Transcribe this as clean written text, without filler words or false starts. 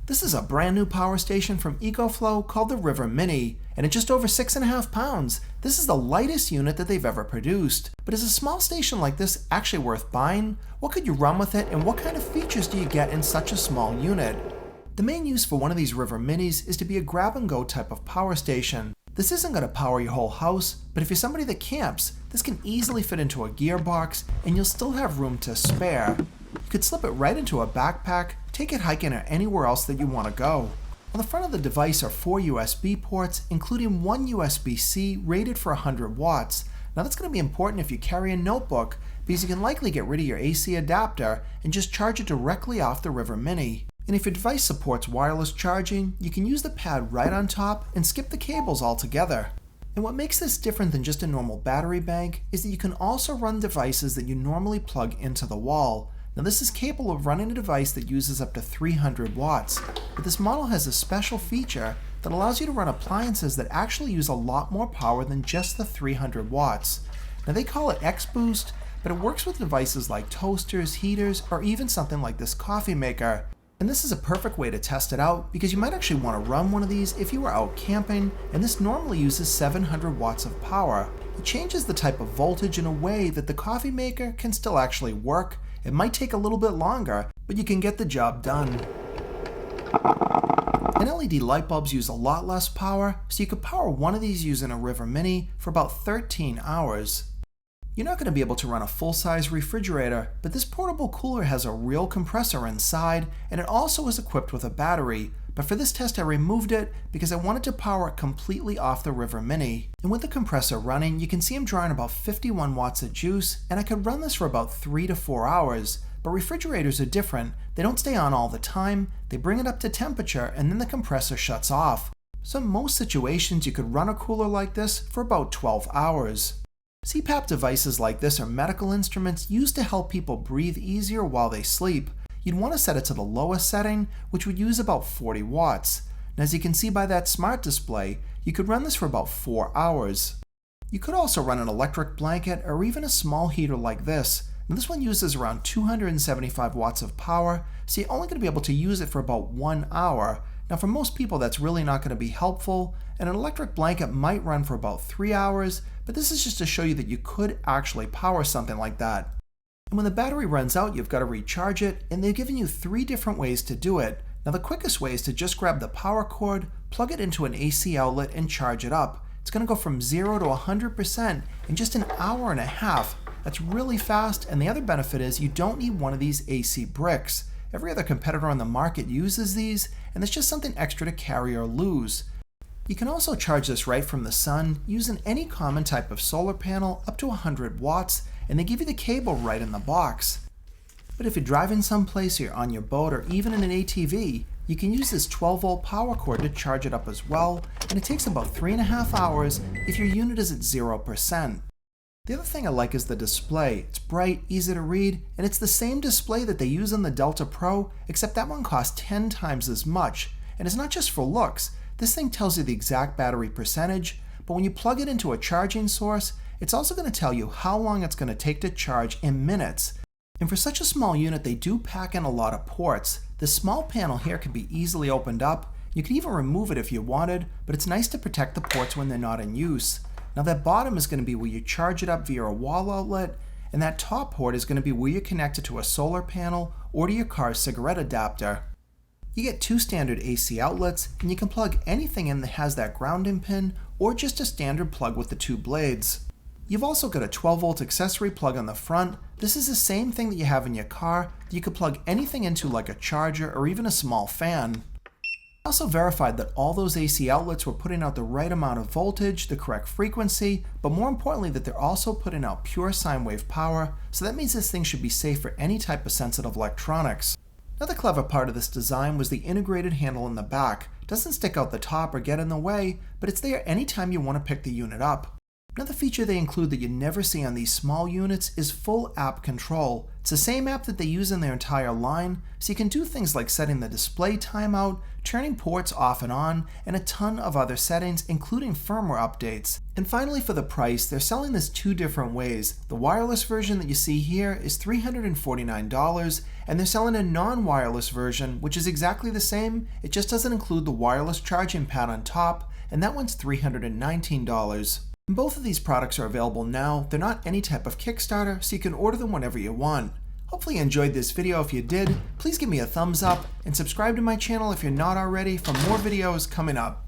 This is a brand new power station from Ecoflow called the River Mini, and at just over 6.5 pounds, this is the lightest unit that they've ever produced. But is a small station like this actually worth buying? What could you run with it, and what kind of features do you get in such a small unit? The main use for one of these River Minis is to be a grab-and-go type of power station. This isn't going to power your whole house, but if you're somebody that camps, this can easily fit into a gearbox, and you'll still have room to spare. You could slip it right into a backpack, take it hiking or anywhere else that you want to go. On the front of the device are 4 USB ports, including one USB-C rated for 100 watts. Now that's going to be important if you carry a notebook, because you can likely get rid of your AC adapter and just charge it directly off the River Mini. And if your device supports wireless charging, you can use the pad right on top and skip the cables altogether. And what makes this different than just a normal battery bank is that you can also run devices that you normally plug into the wall. Now this is capable of running a device that uses up to 300 watts, but this model has a special feature that allows you to run appliances that actually use a lot more power than just the 300 watts. Now they call it X-Boost, but it works with devices like toasters, heaters, or even something like this coffee maker. And this is a perfect way to test it out because you might actually want to run one of these if you were out camping, and this normally uses 700 watts of power. It changes the type of voltage in a way that the coffee maker can still actually work. It might take a little bit longer, but you can get the job done. And LED light bulbs use a lot less power, so you could power one of these using a River Mini for about 13 hours. You're not going to be able to run a full-size refrigerator, but this portable cooler has a real compressor inside, and it also is equipped with a battery. But for this test I removed it because I wanted to power it completely off the River Mini. And with the compressor running, you can see I'm drawing about 51 watts of juice, and I could run this for about 3 to 4 hours. But refrigerators are different. They don't stay on all the time, they bring it up to temperature, and then the compressor shuts off. So in most situations you could run a cooler like this for about 12 hours. CPAP devices like this are medical instruments used to help people breathe easier while they sleep. You'd want to set it to the lowest setting, which would use about 40 watts. And as you can see by that smart display, you could run this for about 4 hours. You could also run an electric blanket or even a small heater like this. Now this one uses around 275 watts of power, so you're only going to be able to use it for about 1 hour. Now for most people that's really not going to be helpful, and an electric blanket might run for about 3 hours, but this is just to show you that you could actually power something like that. And when the battery runs out, you've got to recharge it, and they've given you 3 different ways to do it. Now the quickest way is to just grab the power cord, plug it into an AC outlet, and charge it up. It's going to go from 0 to 100% in just an hour and a half. That's really fast, and the other benefit is you don't need one of these AC bricks. Every other competitor on the market uses these, and it's just something extra to carry or lose. You can also charge this right from the sun using any common type of solar panel up to 100 watts, and they give you the cable right in the box. But if you're driving someplace or you're on your boat or even in an ATV, you can use this 12-volt power cord to charge it up as well, and it takes about 3.5 hours if your unit is at 0%. The other thing I like is the display. It's bright, easy to read, and it's the same display that they use on the Delta Pro, except that one costs 10 times as much. And it's not just for looks. This thing tells you the exact battery percentage, but when you plug it into a charging source, it's also going to tell you how long it's going to take to charge in minutes. And for such a small unit, they do pack in a lot of ports. This small panel here can be easily opened up. You can even remove it if you wanted, but it's nice to protect the ports when they're not in use. Now that bottom is going to be where you charge it up via a wall outlet, and that top port is going to be where you connect it to a solar panel or to your car's cigarette adapter. You get 2 standard AC outlets, and you can plug anything in that has that grounding pin or just a standard plug with the 2 blades. You've also got a 12-volt accessory plug on the front. This is the same thing that you have in your car that you could plug anything into like a charger or even a small fan. I also verified that all those AC outlets were putting out the right amount of voltage, the correct frequency, but more importantly that they're also putting out pure sine wave power, so that means this thing should be safe for any type of sensitive electronics. Another clever part of this design was the integrated handle in the back. It doesn't stick out the top or get in the way, but it's there anytime you want to pick the unit up. Another feature they include that you never see on these small units is full app control. It's the same app that they use in their entire line, so you can do things like setting the display timeout, turning ports off and on, and a ton of other settings, including firmware updates. And finally, for the price, they're selling this two different ways. The wireless version that you see here is $349, and they're selling a non-wireless version, which is exactly the same. It just doesn't include the wireless charging pad on top, and that one's $319. Both of these products are available now. They're not any type of Kickstarter, so you can order them whenever you want. Hopefully you enjoyed this video. If you did, please give me a thumbs up and subscribe to my channel if you're not already for more videos coming up.